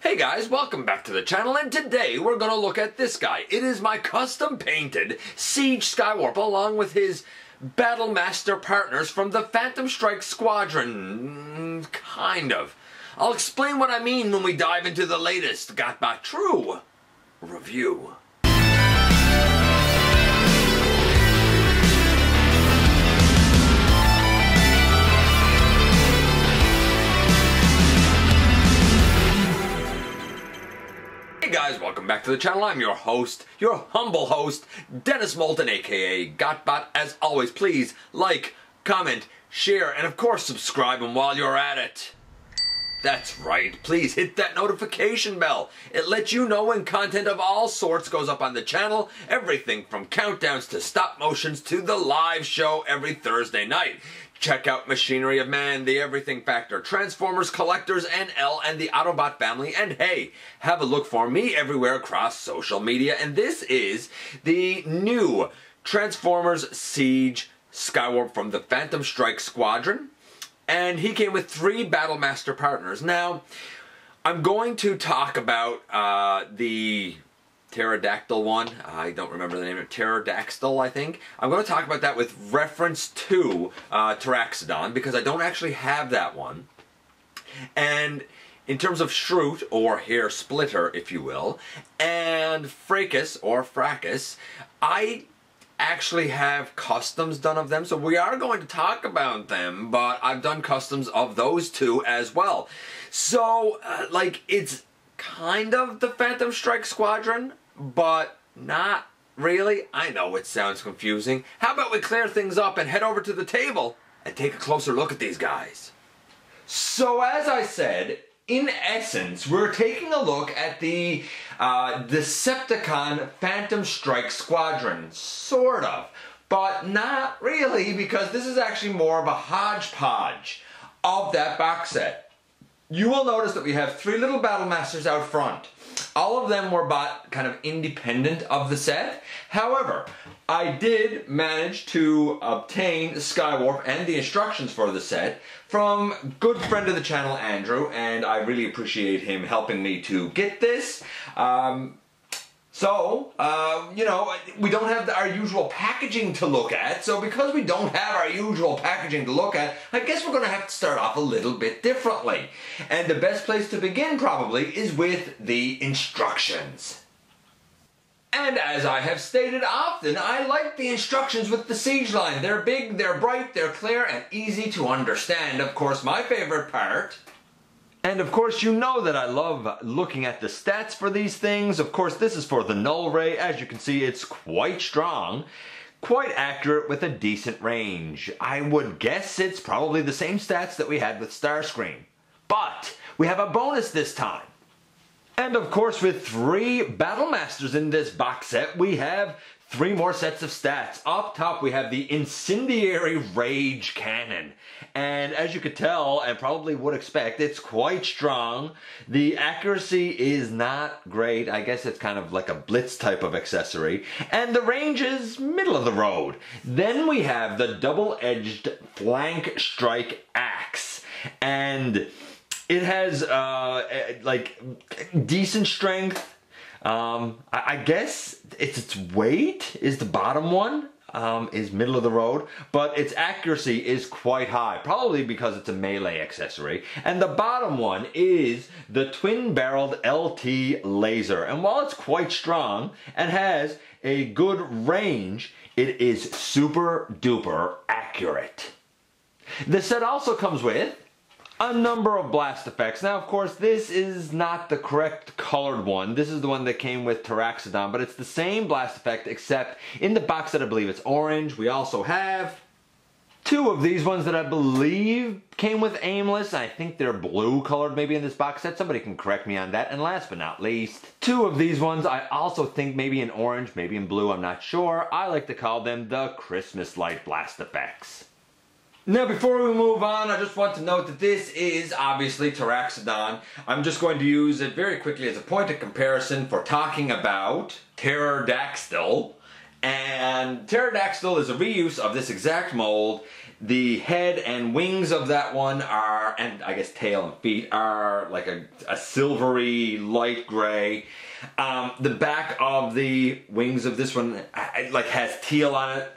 Hey guys, welcome back to the channel, and today we're gonna look at this guy. It is my custom painted Siege Skywarp along with his Battlemaster partners from the Phantomstrike Squadron. Kind of. I'll explain what I mean when we dive into the latest GotBot True review. Hey guys, welcome back to the channel. I'm your host, your humble host, Dennis Moulton, aka GotBot. As always, please like, comment, share, and of course subscribe. And while you're at it, that's right, please hit that notification bell. It lets you know when content of all sorts goes up on the channel. Everything from countdowns to stop motions to the live show every Thursday night. Check out Machinery of Man, The Everything Factor, Transformers Collectors NL, and the Autobot family. And hey, have a look for me everywhere across social media. And this is the new Transformers Siege Skywarp from the Phantomstrike Squadron. And he came with 3 Battlemaster partners. Now, I'm going to talk about the Pterodactyl one. I don't remember the name of Terror-daxtyl, I think. I'm going to talk about that with reference to Pteraxadon, because I don't actually have that one. And in terms of Shrute, or Hairsplitter, if you will, and Fracas, or Fracas, I actually have customs done of them, so we are going to talk about them, but I've done customs of those 2 as well. So, it's kind of the Phantomstrike Squadron, but not really. I know it sounds confusing. How about we clear things up and head over to the table and take a closer look at these guys. So as I said, in essence, we're taking a look at the Decepticon Phantomstrike Squadron, sort of, but not really, because this is actually more of a hodgepodge of that box set. You will notice that we have 3 little Battlemasters out front. All of them were bought kind of independent of the set. However, I did manage to obtain Skywarp and the instructions for the set from good friend of the channel, Andrew, and I really appreciate him helping me to get this. You know, we don't have our usual packaging to look at, so because we don't have our usual packaging to look at, I guess we're going to have to start off a little bit differently. And the best place to begin, probably, is with the instructions. And as I have stated often, I like the instructions with the Siege line. They're big, they're bright, they're clear, and easy to understand. Of course, my favorite part. And of course, you know that I love looking at the stats for these things. Of course, this is for the Null Ray. As you can see, it's quite strong, quite accurate with a decent range. I would guess it's probably the same stats that we had with Starscream. But we have a bonus this time. And of course, with 3 Battlemasters in this box set, we have 3 more sets of stats. Up top, we have the Incendiary Rage Cannon. And as you could tell, and probably would expect, it's quite strong. The accuracy is not great. I guess it's kind of like a blitz type of accessory. And the range is middle of the road. Then we have the double-edged flank strike axe. And it has, decent strength. I guess its weight is the bottom one, is middle of the road, but its accuracy is quite high, probably because it's a melee accessory. And the bottom one is the twin-barreled LT laser. And while it's quite strong and has a good range, it is super duper accurate. The set also comes with a number of blast effects. Now, of course, this is not the correct colored one. This is the one that came with Pteraxadon, but it's the same blast effect, except in the box set I believe it's orange. We also have 2 of these ones that I believe came with Aimless. I think they're blue colored maybe in this box set. Somebody can correct me on that. And last but not least, 2 of these ones I also think maybe in orange, maybe in blue, I'm not sure. I like to call them the Christmas light blast effects. Now, before we move on, I just want to note that this is obviously Pteraxadon. I'm just going to use it very quickly as a point of comparison for talking about Terror-daxtyl. And Terror-daxtyl is a reuse of this exact mold. The head and wings of that one are, and I guess tail and feet, are like a silvery light gray. The back of the wings of this one like has teal on it.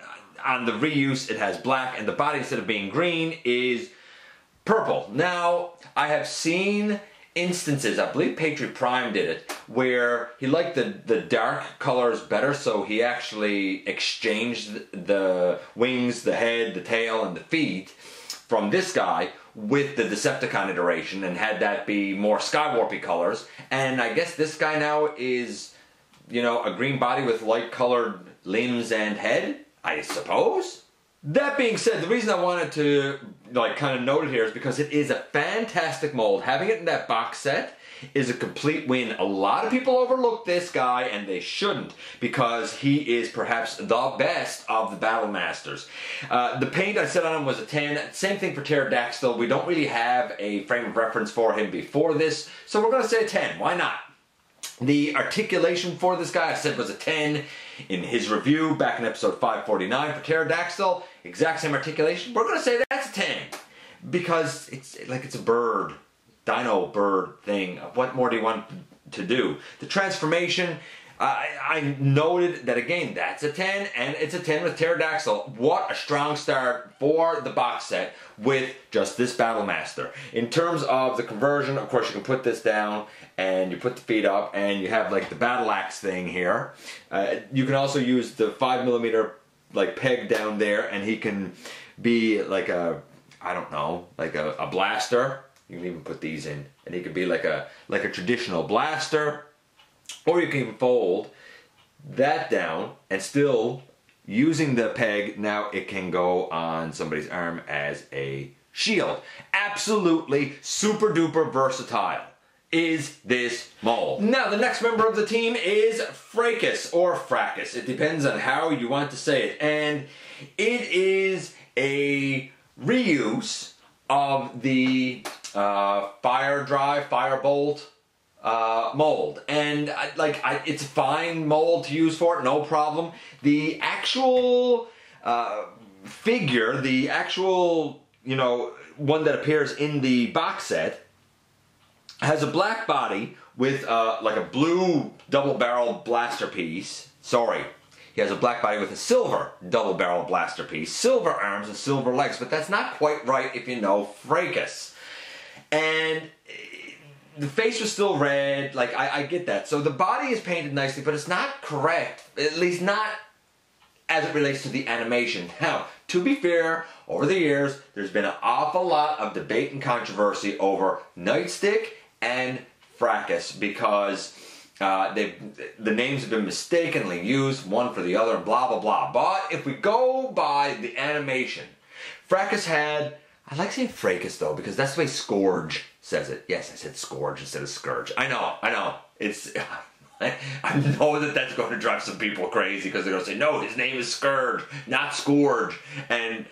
On the reuse it has black, and the body, instead of being green, is purple. Now, I have seen instances, I believe Patriot Prime did it, where he liked the dark colors better, so he actually exchanged the wings, the head, the tail, and the feet from this guy with the Decepticon iteration and had that be more Skywarpy colors. And I guess this guy now is, you know, a green body with light colored limbs and head, I suppose? That being said, the reason I wanted to kind of note it here is because it is a fantastic mold. Having it in that box set is a complete win. A lot of people overlook this guy, and they shouldn't, because he is perhaps the best of the Battle Masters. The paint I said on him was a 10. Same thing for Pterodactyl. We don't really have a frame of reference for him before this, so we're going to say a 10. Why not? The articulation for this guy I said was a 10 in his review back in episode 549 for Terror-daxtyl. Exact same articulation. We're going to say that's a 10 because it's like it's a bird, dino bird thing. What more do you want to do? The transformation, I noted that again, that's a 10, and it's a 10 with Pterodactyl. What a strong start for the box set with just this Battle Master. In terms of the conversion, of course, you can put this down and you put the feet up and you have like the battle axe thing here. You can also use the 5mm like peg down there, and he can be like a, I don't know, like a blaster. You can even put these in, and he could be like a traditional blaster. Or you can fold that down and still, using the peg, now it can go on somebody's arm as a shield. Absolutely super duper versatile is this mold. Now the next member of the team is Fracas or Fracas. It depends on how you want to say it. And it is a reuse of the Firebolt mold, and it's a fine mold to use for it, no problem. The actual figure, the actual, you know, one that appears in the box set, has a black body with like a blue double-barrel blaster piece. Sorry, he has a black body with a silver double-barrel blaster piece, silver arms and silver legs, but that's not quite right if you know Fracas. And the face was still red, like I get that. So the body is painted nicely, but it's not correct, at least not as it relates to the animation. Now, to be fair, over the years, there's been an awful lot of debate and controversy over Nightstick and Fracas because the names have been mistakenly used, one for the other, and blah, blah, blah. But if we go by the animation, Fracas had, I like saying Fracas though, because that's the way Scourge says it. Yes, I said Scourge instead of Scourge. I know. It's, I know that that's going to drive some people crazy because they're going to say, no, his name is Scourge, not Scourge. And,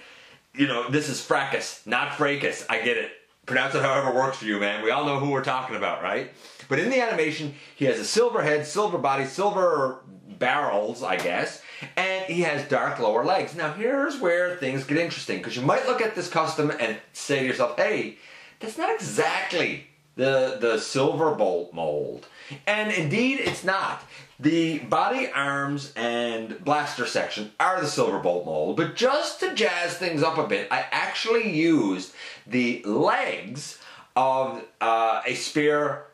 you know, this is Fracas, not Fracas. I get it. Pronounce it however works for you, man. We all know who we're talking about, right? But in the animation, he has a silver head, silver body, silver barrels, I guess, and he has dark lower legs. Now, here's where things get interesting, because you might look at this custom and say to yourself, hey, that's not exactly the Silverbolt mold. And indeed, it's not. The body, arms, and blaster section are the Silverbolt mold, but just to jazz things up a bit, I actually used the legs of a Spear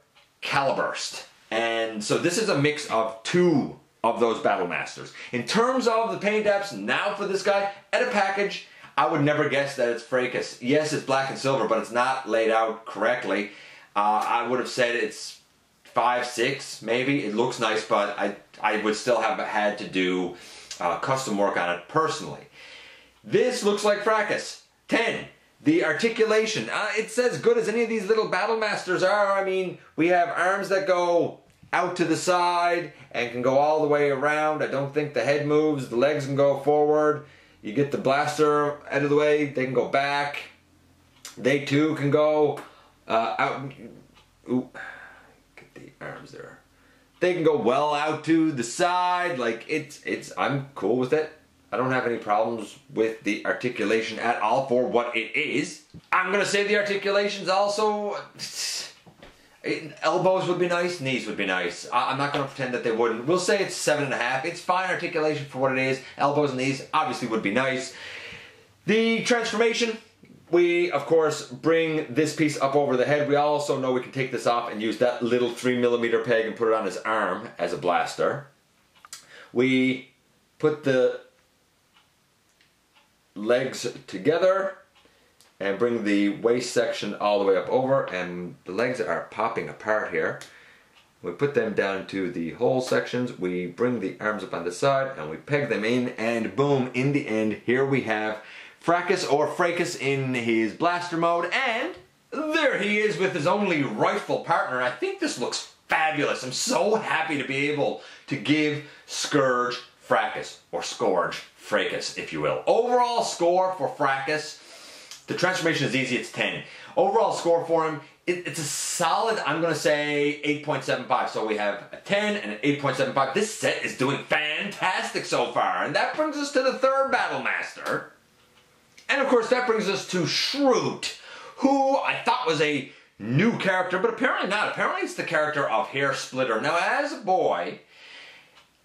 Caliburst. And so this is a mix of two of those Battle Masters. In terms of the paint apps, now for this guy, at a package, I would never guess that it's Fracas. Yes, it's black and silver, but it's not laid out correctly. I would have said it's 5, 6, maybe. It looks nice, but I would still have had to do custom work on it personally. This looks like Fracas. 10. The articulation. It's as good as any of these little Battle Masters are. I mean, we have arms that go out to the side and can go all the way around. I don't think the head moves. The legs can go forward. You get the blaster out of the way. They can go back. They too can go out. Ooh. Get the arms there. They can go well out to the side. Like, I'm cool with it. I don't have any problems with the articulation at all for what it is. I'm going to say the articulations also... elbows would be nice, knees would be nice. I'm not going to pretend that they wouldn't. We'll say it's 7.5. It's fine articulation for what it is. Elbows and knees obviously would be nice. The transformation, we of course bring this piece up over the head. We also know we can take this off and use that little 3mm peg and put it on his arm as a blaster. We put the legs together and bring the waist section all the way up over, and the legs are popping apart here. We put them down to the hole sections, we bring the arms up on the side, and we peg them in, and boom, in the end, here we have Fracas or Fracas in his blaster mode, and there he is with his only rightful partner. I think this looks fabulous. I'm so happy to be able to give Scourge Fracas, or Scourge Fracas, if you will. Overall score for Fracas, the transformation is easy, it's 10. Overall score for him, it's a solid, I'm going to say 8.75. So we have a 10 and an 8.75. This set is doing fantastic so far. And that brings us to the third Battle Master. And of course that brings us to Shrute, who I thought was a new character, but apparently not. Apparently it's the character of Hairsplitter. Now as a boy,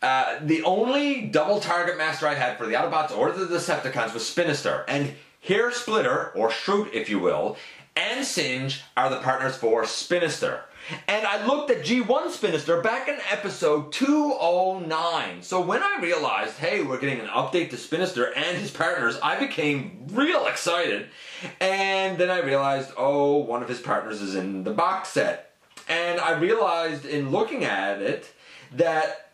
the only double target master I had for the Autobots or the Decepticons was Spinister. And Hairsplitter, or Shrute if you will, and Singe are the partners for Spinister. And I looked at G1 Spinister back in episode 209. So when I realized, hey, we're getting an update to Spinister and his partners, I became real excited. And then I realized, oh, one of his partners is in the box set. And I realized in looking at it that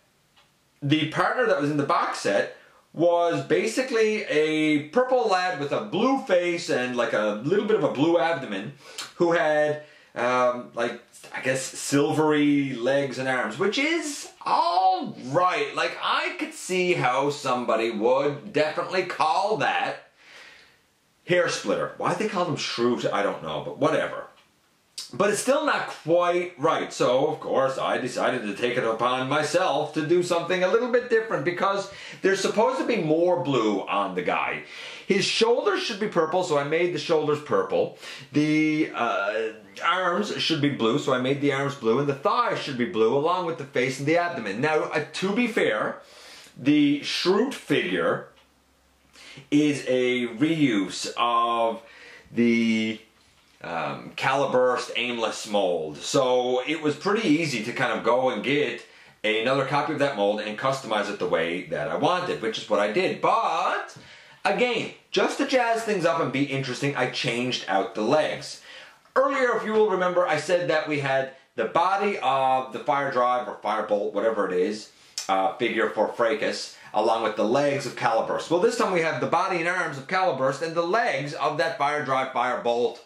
the partner that was in the box set was basically a purple lad with a blue face and like a little bit of a blue abdomen who had like, I guess, silvery legs and arms, which is all right. Like, I could see how somebody would definitely call that Hairsplitter. Why they call him Shrute, I don't know, but whatever. But it's still not quite right, so of course I decided to take it upon myself to do something a little bit different because there's supposed to be more blue on the guy. His shoulders should be purple, so I made the shoulders purple. The arms should be blue, so I made the arms blue, and the thighs should be blue along with the face and the abdomen. Now, to be fair, the Shrute figure is a reuse of the Caliburst Aimless mold, so it was pretty easy to kind of go and get another copy of that mold and customize it the way that I wanted, which is what I did. But again, just to jazz things up and be interesting, I changed out the legs. Earlier, if you will remember, I said that we had the body of the Fire Drive or Firebolt, whatever it is, figure for Fracas, along with the legs of Caliburst. Well, this time we have the body and arms of Caliburst and the legs of that Fire Drive, Firebolt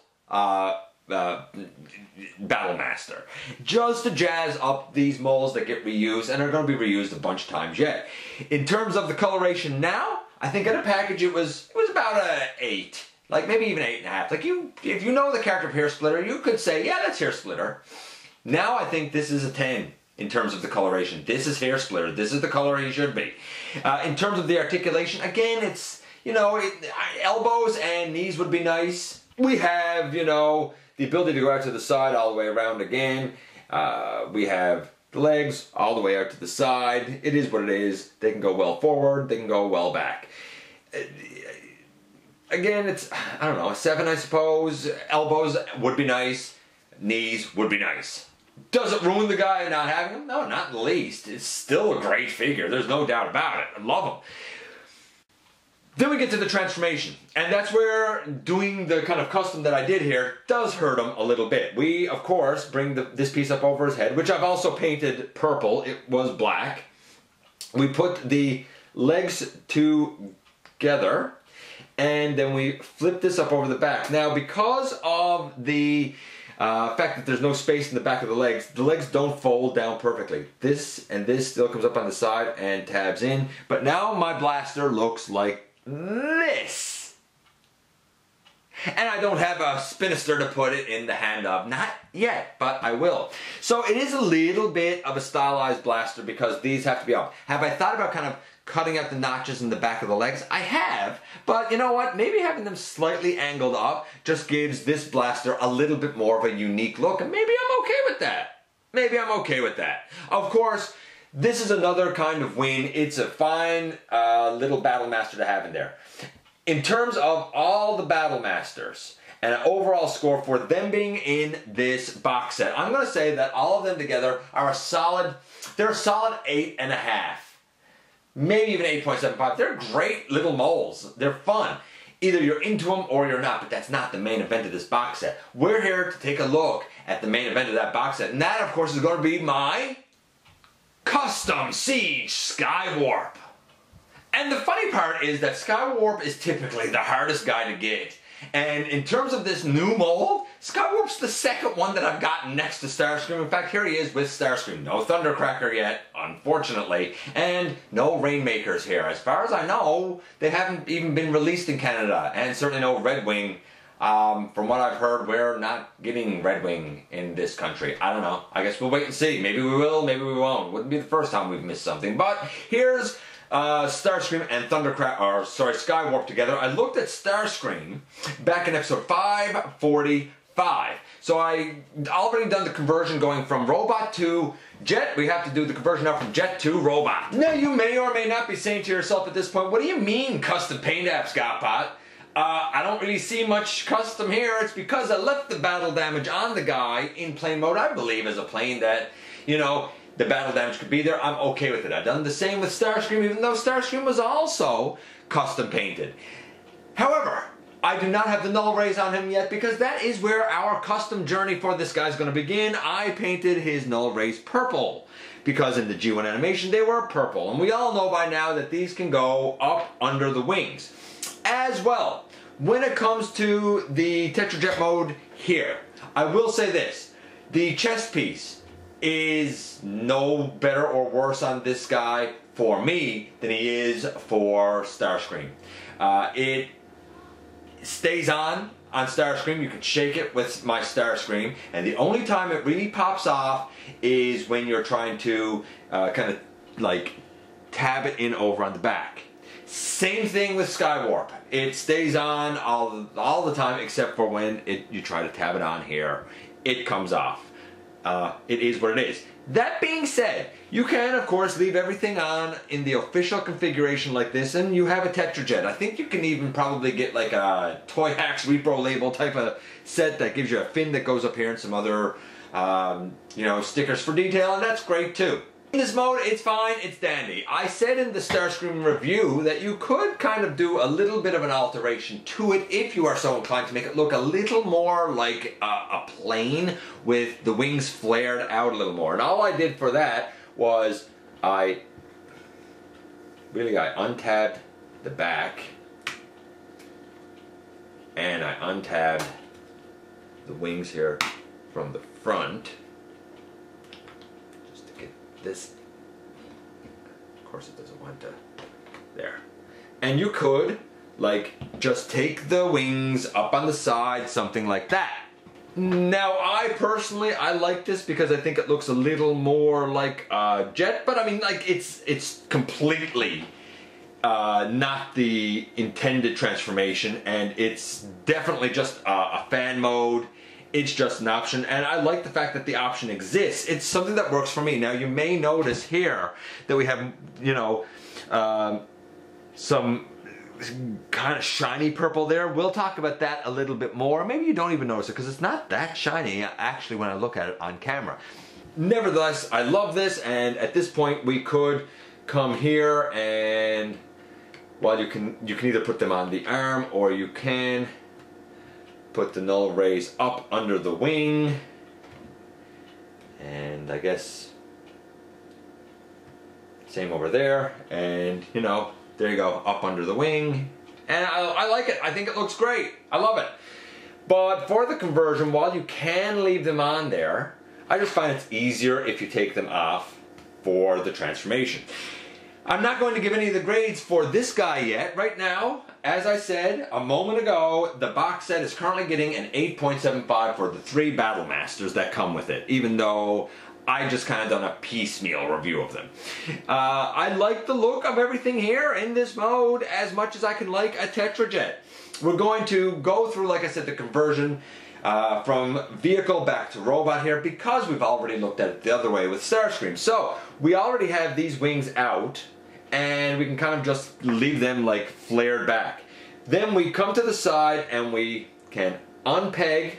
Battle Master, just to jazz up these molds that get reused and are going to be reused a bunch of times yet. In terms of the coloration now, I think in a package it was about a 8, like maybe even 8.5. Like, if you know the character of Hairsplitter, you could say, yeah, that's Hairsplitter. Now I think this is a 10 in terms of the coloration. This is Hairsplitter. This is the color he should be. In terms of the articulation, again, it's, you know, elbows and knees would be nice. We have, you know, the ability to go out to the side all the way around again. We have the legs all the way out to the side. It is what it is. They can go well forward. They can go well back. Again, it's, I don't know, a 7, I suppose. Elbows would be nice. Knees would be nice. Does it ruin the guy not having him? No, not in the least. It's still a great figure. There's no doubt about it. I love him. Then we get to the transformation, and that's where doing the kind of custom that I did here does hurt him a little bit. We, of course, bring this piece up over his head, which I've also painted purple. It was black. We put the legs together, and then we flip this up over the back. Now, because of the fact that there's no space in the back of the legs don't fold down perfectly. This and this still comes up on the side and tabs in, but now my blaster looks like this. And I don't have a Spinister to put it in the hand of. Not yet, but I will. So it is a little bit of a stylized blaster because these have to be up. Have I thought about kind of cutting out the notches in the back of the legs? I have, but you know what? Maybe having them slightly angled up just gives this blaster a little bit more of a unique look, and maybe I'm okay with that. Maybe I'm okay with that. Of course, this is another kind of wing. It's a fine little Battle Master to have in there. In terms of all the Battle Masters and an overall score for them being in this box set, I'm going to say that all of them together are they're a solid 8.5. Maybe even 8.75. They're great little moles. They're fun. Either you're into them or you're not, but that's not the main event of this box set. We're here to take a look at the main event of that box set, and that, of course, is going to be my Custom Siege Skywarp. And the funny part is that Skywarp is typically the hardest guy to get. And in terms of this new mold, Skywarp's the second one that I've gotten next to Starscream. In fact, here he is with Starscream. No Thundercracker yet, unfortunately, and no Rainmakers here. As far as I know, they haven't even been released in Canada, and certainly no Redwing. From what I've heard, we're not getting Redwing in this country. I don't know. I guess we'll wait and see. Maybe we will, maybe we won't. Wouldn't be the first time we've missed something. But here's Starscream and Skywarp together. I looked at Starscream back in episode 545. So I already done the conversion going from robot to jet. We have to do the conversion now from jet to robot. Now you may or may not be saying to yourself at this point, what do you mean custom paint apps, GotBot? I don't really see much custom here. It's because I left the battle damage on the guy in plane mode. I believe as a plane that, you know, the battle damage could be there. I'm okay with it. I've done the same with Starscream, even though Starscream was also custom painted. However, I do not have the null rays on him yet because that is where our custom journey for this guy is going to begin. I painted his null rays purple because in the G1 animation they were purple. And we all know by now that these can go up under the wings. As well, when it comes to the tetrajet mode here, I will say this. The chest piece is no better or worse on this guy for me than he is for Starscream. It stays on Starscream. You can shake it with my Starscream, and the only time it really pops off is when you're trying to kind of like tab it in over on the back. Same thing with Skywarp. It stays on all the time except for when you try to tab it on here. It comes off. It is what it is. That being said, you can of course leave everything on in the official configuration like this, and you have a tetrajet. I think you can even probably get like a Toy Hacks Repro label type of set that gives you a fin that goes up here and some other you know, stickers for detail, and that's great too. In this mode, it's fine, it's dandy. I said in the Starscream review that you could kind of do a little bit of an alteration to it if you are so inclined to make it look a little more like a plane with the wings flared out a little more. And all I did for that was I untabbed the back and I untabbed the wings here from the front. This, of course it doesn't want to, there. And you could, like, just take the wings up on the side, something like that. Now, I personally, I like this because I think it looks a little more like a jet, but I mean, like, it's completely not the intended transformation, and it's definitely just a fan mode. It's just an option, and I like the fact that the option exists. It's something that works for me. Now, you may notice here that we have, you know, some kind of shiny purple there. We'll talk about that a little bit more. Maybe you don't even notice it because it's not that shiny, actually, when I look at it on camera. Nevertheless, I love this, and at this point, we could come here and, well, you can either put them on the arm or you can put the null rays up under the wing, and I guess same over there, and you know, there you go, up under the wing, and I like it. I think it looks great. I love it. But for the conversion, while you can leave them on there, I just find it's easier if you take them off for the transformation. I'm not going to give any of the grades for this guy yet. Right now, as I said a moment ago, the box set is currently getting an 8.75 for the 3 Battle Masters that come with it. Even though I just kind of done a piecemeal review of them. I like the look of everything here in this mode as much as I can like a tetrajet. We're going to go through, like I said, the conversion from vehicle back to robot here, because we've already looked at it the other way with Starscream. So we already have these wings out, and we can kind of just leave them like flared back. Then we come to the side and we can unpeg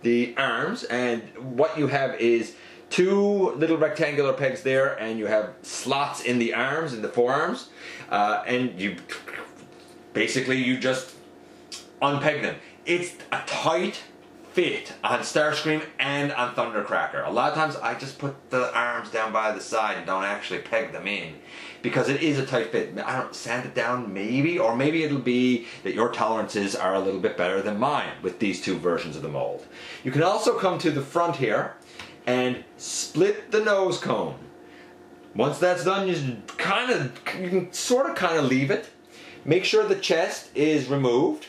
the arms, and what you have is two little rectangular pegs there, and you have slots in the arms, in the forearms, and you just unpeg them. It's a tight fit on Starscream and on Thundercracker. A lot of times I just put the arms down by the side and don't actually peg them in, because it is a tight fit. I don't sand it down maybe, or maybe it'll be that your tolerances are a little bit better than mine with these two versions of the mold. You can also come to the front here and split the nose cone. Once that's done, you can sort of leave it. Make sure the chest is removed,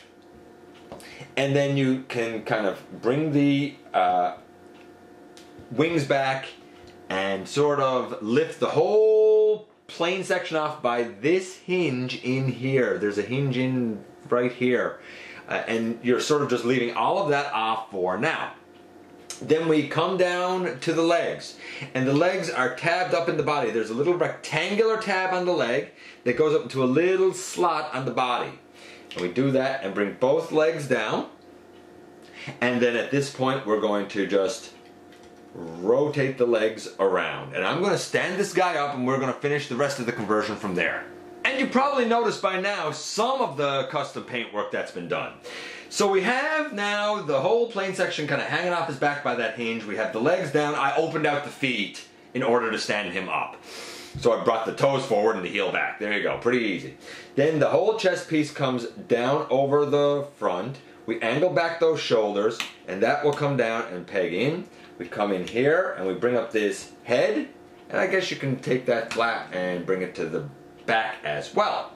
and then you can kind of bring the wings back and sort of lift the whole plane section off by this hinge in here. There's a hinge in right here, and you're sort of just leaving all of that off for now. Then we come down to the legs, and the legs are tabbed up in the body. There's a little rectangular tab on the leg that goes up into a little slot on the body. And we do that and bring both legs down, and then at this point we're going to just rotate the legs around. And I'm going to stand this guy up, and we're going to finish the rest of the conversion from there. And you probably noticed by now some of the custom paintwork that's been done. So we have now the whole plane section kind of hanging off his back by that hinge. We have the legs down. I opened out the feet in order to stand him up. So I brought the toes forward and the heel back. There you go, pretty easy. Then the whole chest piece comes down over the front. We angle back those shoulders, and that will come down and peg in. We come in here and we bring up this head, and I guess you can take that flap and bring it to the back as well.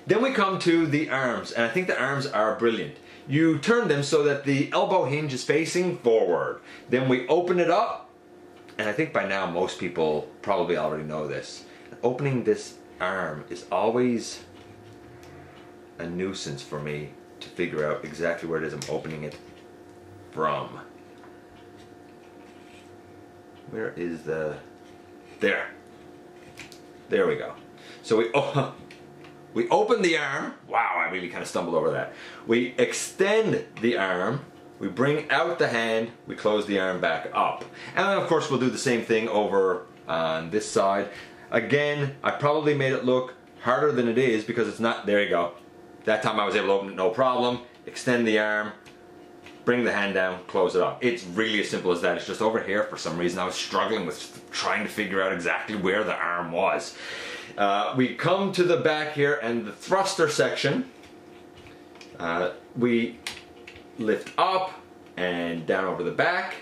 Then we come to the arms, and I think the arms are brilliant. You turn them so that the elbow hinge is facing forward. Then we open it up, and I think by now most people probably already know this. Opening this arm is always a nuisance for me to figure out exactly where it is I'm opening it from. Where is the... There. There we go. So we open the arm. Wow, I really kind of stumbled over that. We extend the arm. We bring out the hand. We close the arm back up. And then of course we'll do the same thing over on this side. Again, I probably made it look harder than it is because it's not. There you go. That time I was able to open it no problem. Extend the arm. Bring the hand down, close it up. It's really as simple as that. It's just over here for some reason I was struggling with trying to figure out exactly where the arm was. We come to the back here and the thruster section. We lift up and down over the back.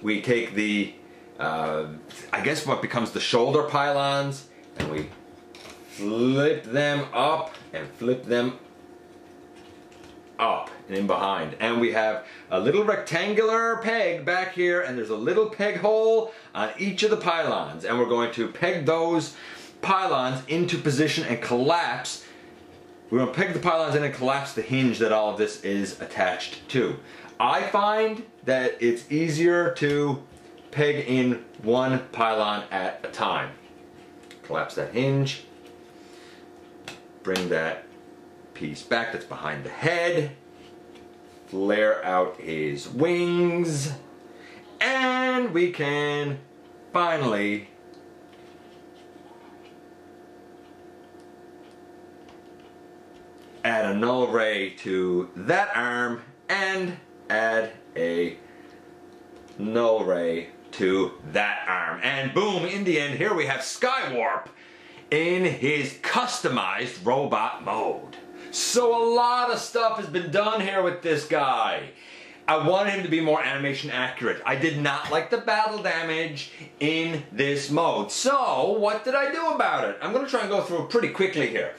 We take the, I guess what becomes the shoulder pylons, and we flip them up and flip them up and in behind, and we have a little rectangular peg back here, and there's a little peg hole on each of the pylons, and we're going to peg those pylons into position and collapse. We're going to peg the pylons in and collapse the hinge that all of this is attached to. I find that it's easier to peg in one pylon at a time. Collapse that hinge, bring that piece back that's behind the head, flare out his wings, and we can finally add a null ray to that arm and add a null ray to that arm. And boom, in the end, here we have Skywarp in his customized robot mode. So a lot of stuff has been done here with this guy. I wanted him to be more animation accurate. I did not like the battle damage in this mode. So what did I do about it? I'm going to try and go through it pretty quickly here.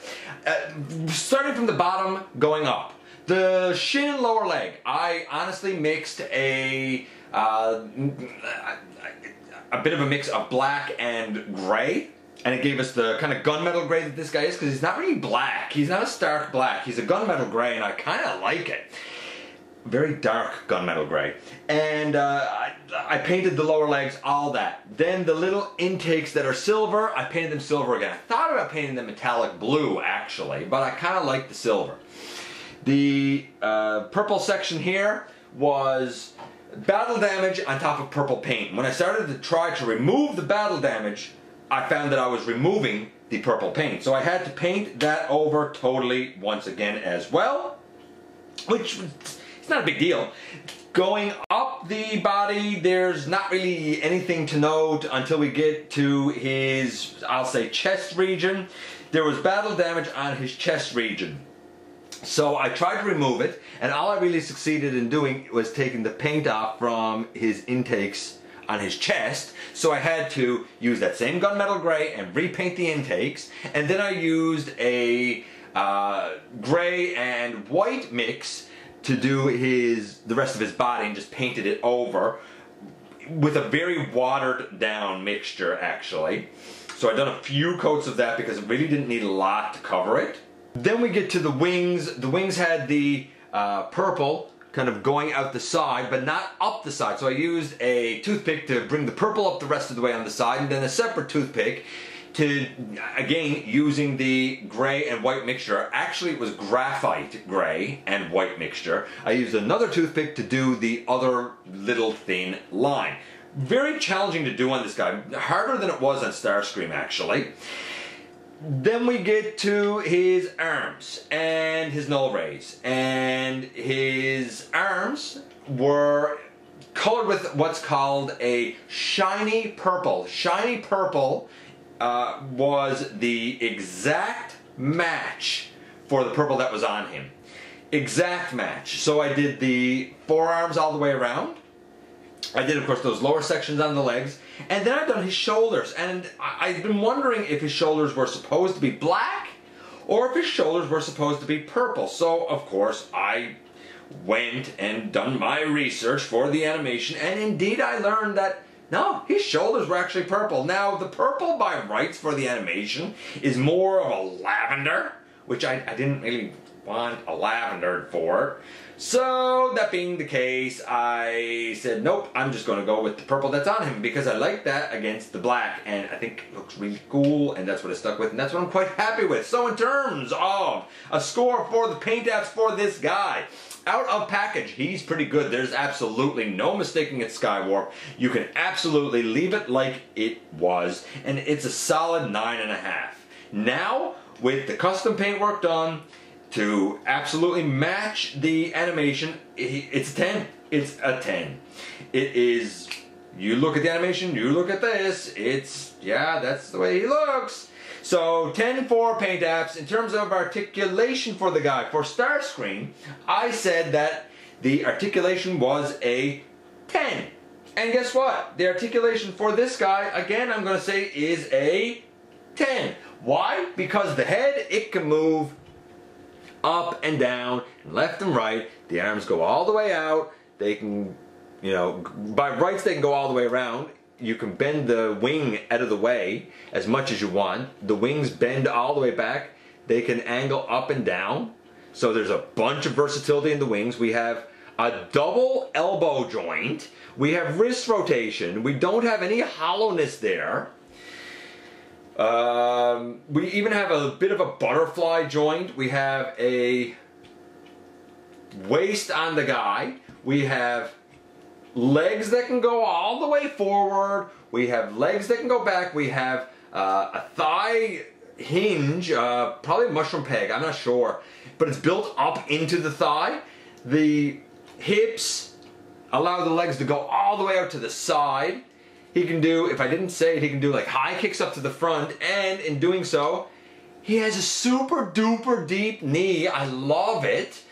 Starting from the bottom, going up. The shin and lower leg, I honestly mixed a a bit of a mix of black and gray. And it gave us the kind of gunmetal gray that this guy is, because he's not really black. He's not a stark black. He's a gunmetal gray, and I kind of like it. Very dark gunmetal gray. And I painted the lower legs, all that. Then the little intakes that are silver, I painted them silver again. I thought about painting them metallic blue, actually, but I kind of like the silver. The purple section here was battle damage on top of purple paint. When I started to try to remove the battle damage, I found that I was removing the purple paint. So I had to paint that over totally once again as well, which it's not a big deal. Going up the body, there's not really anything to note until we get to his, I'll say, chest region. There was battle damage on his chest region. So I tried to remove it, and all I really succeeded in doing was taking the paint off from his intakes on his chest. So I had to use that same gunmetal gray and repaint the intakes, and then I used a gray and white mix to do the rest of his body, and just painted it over with a very watered down mixture, actually. So I've done a few coats of that because it really didn't need a lot to cover it. Then we get to the wings. The wings had the purple kind of going out the side, but not up the side. So I used a toothpick to bring the purple up the rest of the way on the side, and then a separate toothpick to, again, using the gray and white mixture. Actually, it was graphite gray and white mixture. I used another toothpick to do the other little thin line. Very challenging to do on this guy. Harder than it was on Starscream, actually. Then we get to his arms and his null rays, and his arms were colored with what's called a shiny purple. Shiny purple was the exact match for the purple that was on him. Exact match. So I did the forearms all the way around. I did, of course, those lower sections on the legs, and then I've done his shoulders, and I've been wondering if his shoulders were supposed to be black or if his shoulders were supposed to be purple. So, of course, I went and done my research for the animation, and indeed I learned that no, his shoulders were actually purple. Now, the purple by rights for the animation is more of a lavender, which I didn't really want a lavender for it. So, that being the case, I said, nope, I'm just going to go with the purple that's on him, because I like that against the black, and I think it looks really cool, and that's what I stuck with, and that's what I'm quite happy with. So in terms of a score for the paint apps for this guy, out of package, he's pretty good. There's absolutely no mistaking it's Skywarp. You can absolutely leave it like it was, and it's a solid 9.5. Now, with the custom paintwork done, to absolutely match the animation, it's a 10. It's a 10. It is, you look at the animation, you look at this, it's, yeah, that's the way he looks. So 10 for paint apps. In terms of articulation for the guy, for Starscream, I said that the articulation was a 10. And guess what? The articulation for this guy, again, I'm going to say is a 10. Why? Because the head, it can move up and down, left and right. The arms go all the way out. They can, you know, by rights they can go all the way around. You can bend the wing out of the way as much as you want. The wings bend all the way back. They can angle up and down. So there's a bunch of versatility in the wings. We have a double elbow joint. We have wrist rotation. We don't have any hollowness there. We even have a bit of a butterfly joint. We have a waist on the guy. We have legs that can go all the way forward. We have legs that can go back. We have a thigh hinge, probably a mushroom peg, I'm not sure, but it's built up into the thigh. The hips allow the legs to go all the way out to the side. He can do, if I didn't say it, he can do like high kicks up to the front, and in doing so, he has a super duper deep knee. I love it.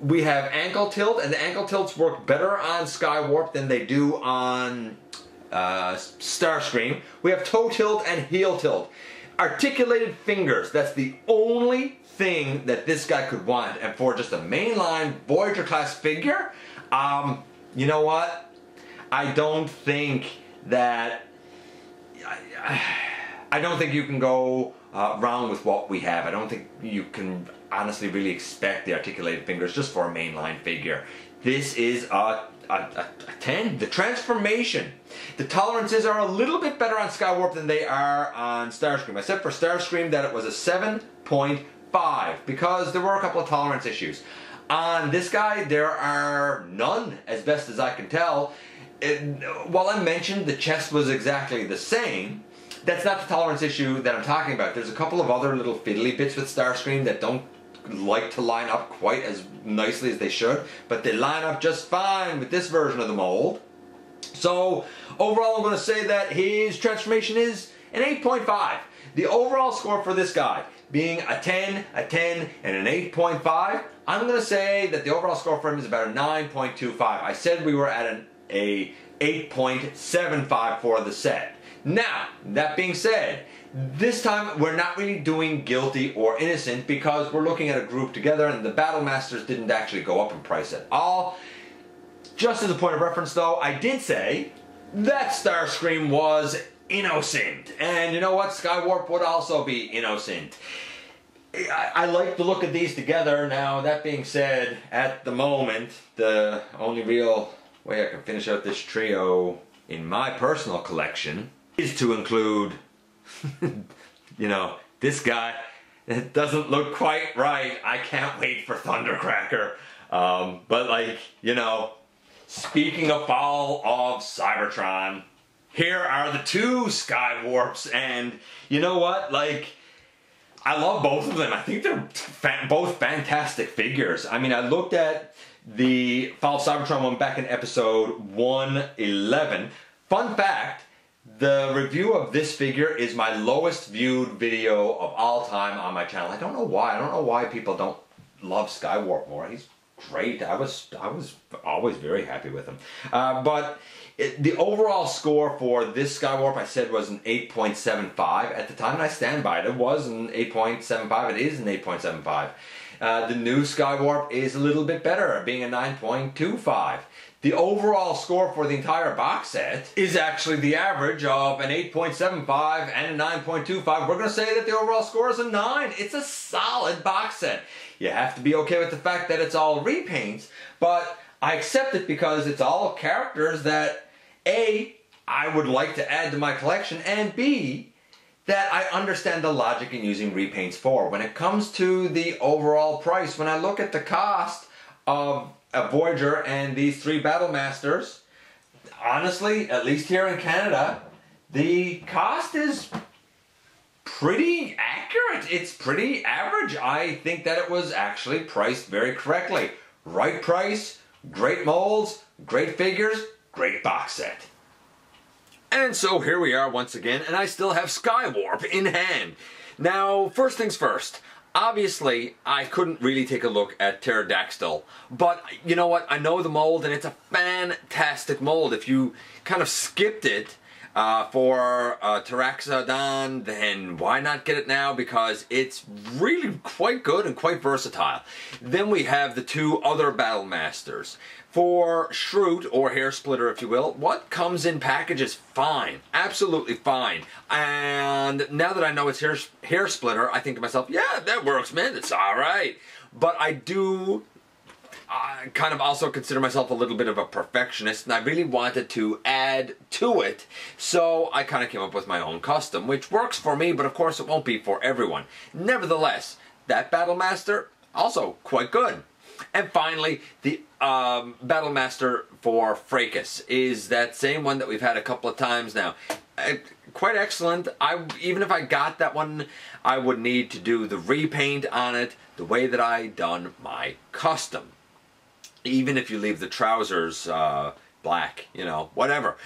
We have ankle tilt, and the ankle tilts work better on Skywarp than they do on Starscream. We have toe tilt and heel tilt. Articulated fingers, that's the only thing that this guy could want. And for just a mainline Voyager class figure, you know what? I don't think that... I don't think you can go wrong with what we have. I don't think you can honestly really expect the articulated fingers just for a mainline figure. This is a 10. The transformation, the tolerances are a little bit better on Skywarp than they are on Starscream. I said for Starscream that it was a 7.5 because there were a couple of tolerance issues. On this guy, there are none, as best as I can tell. While I mentioned the chest was exactly the same, that's not the tolerance issue that I'm talking about. There's a couple of other little fiddly bits with Starscream that don't like to line up quite as nicely as they should, but they line up just fine with this version of the mold. So overall I'm going to say that his transformation is an 8.5. The overall score for this guy being a 10, and an 8.5, I'm going to say that the overall score for him is about a 9.25. I said we were at an 8.75 for the set. Now, that being said, this time we're not really doing guilty or innocent because we're looking at a group together and the Battle Masters didn't actually go up in price at all. Just as a point of reference though, I did say that Starscream was innocent. And you know what? Skywarp would also be innocent. I like the look of these together. Now, that being said, at the moment, the only real way I can finish out this trio in my personal collection is to include, you know, this guy. It doesn't look quite right. I can't wait for Thundercracker. But like, you know, speaking of fall of Cybertron, here are the two Skywarps, and you know what, like, I love both of them. I think they're both fantastic figures. I mean, I looked at the Fall of Cybertron one back in episode 111. Fun fact, the review of this figure is my lowest viewed video of all time on my channel. I don't know why. I don't know why people don't love Skywarp more. He's great. I was always very happy with him. But the overall score for this Skywarp, I said, was an 8.75 at the time, and I stand by it. It was an 8.75. It is an 8.75. The new Skywarp is a little bit better, being a 9.25. The overall score for the entire box set is actually the average of an 8.75 and a 9.25. We're going to say that the overall score is a 9. It's a solid box set. You have to be okay with the fact that it's all repaints, but I accept it because it's all characters that A, I would like to add to my collection, and B, that I understand the logic in using repaints for. When it comes to the overall price, when I look at the cost of a Voyager and these three Battle Masters, honestly, at least here in Canada, the cost is pretty accurate. It's pretty average. I think that it was actually priced very correctly. Right price, great molds, great figures, great box set. And so here we are once again, and I still have Skywarp in hand. Now, first things first. Obviously, I couldn't really take a look at Pterodactyl, but you know what? I know the mold, and it's a fantastic mold. If you kind of skipped it for Pteraxadon, then why not get it now? Because it's really quite good and quite versatile. Then we have the two other Battle Masters. For Shrute, or Hairsplitter if you will, what comes in package is fine. Absolutely fine. And now that I know it's Hairsplitter, I think to myself, yeah, that works, man. It's alright. But I do kind of also consider myself a little bit of a perfectionist, and I really wanted to add to it, so I kind of came up with my own custom, which works for me, but of course it won't be for everyone. Nevertheless, that Battle Master, also quite good. And finally, the Battle Master for Fracas is that same one that we've had a couple of times now. Quite excellent. Even if I got that one, I would need to do the repaint on it the way that I done my custom. Even if you leave the trousers black, you know, whatever.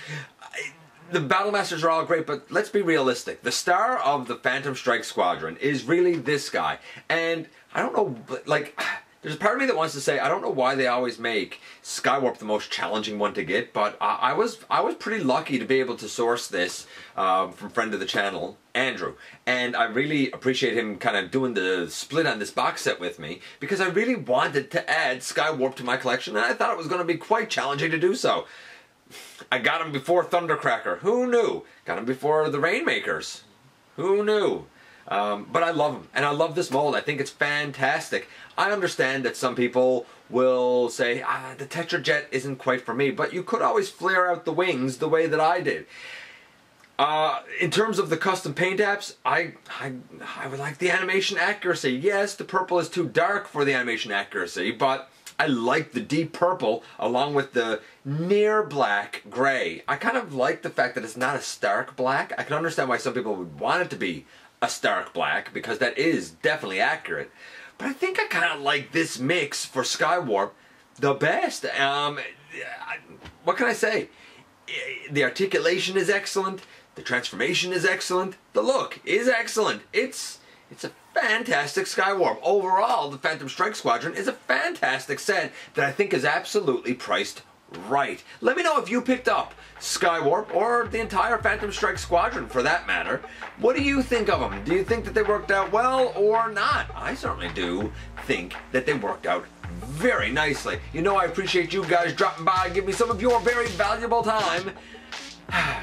The Battle Masters are all great, but let's be realistic. The star of the Phantomstrike Squadron is really this guy. And I don't know, like, there's a part of me that wants to say, I don't know why they always make Skywarp the most challenging one to get, but I was pretty lucky to be able to source this from friend of the channel, Andrew. And I really appreciate him kind of doing the split on this box set with me, because I really wanted to add Skywarp to my collection, and I thought it was going to be quite challenging to do so. I got him before Thundercracker. Who knew? Got him before the Rainmakers. Who knew? But I love him, and I love this mold. I think it's fantastic. I understand that some people will say, the tetrajet isn't quite for me, but you could always flare out the wings the way that I did. In terms of the custom paint apps, I would like the animation accuracy. Yes, the purple is too dark for the animation accuracy, but I like the deep purple along with the near black gray. I kind of like the fact that it's not a stark black. I can understand why some people would want it to be a stark black, because that is definitely accurate. But I think I kind of like this mix for Skywarp the best. What can I say? The articulation is excellent. The transformation is excellent. The look is excellent. It's a fantastic Skywarp. Overall, the Phantomstrike Squadron is a fantastic set that I think is absolutely priced right. Let me know if you picked up Skywarp or the entire Phantomstrike Squadron for that matter. What do you think of them? Do you think that they worked out well or not? I certainly do think that they worked out very nicely. You know, I appreciate you guys dropping by and give me some of your very valuable time.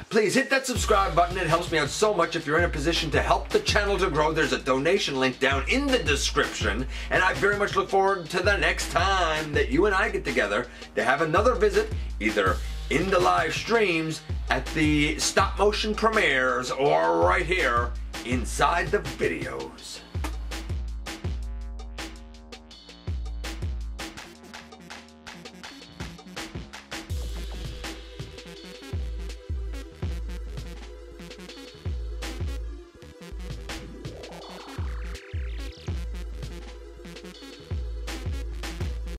Please hit that subscribe button. It helps me out so much. If you're in a position to help the channel to grow, there's a donation link down in the description. And I very much look forward to the next time that you and I get together to have another visit, either in the live streams, at the stop motion premieres, or right here inside the videos.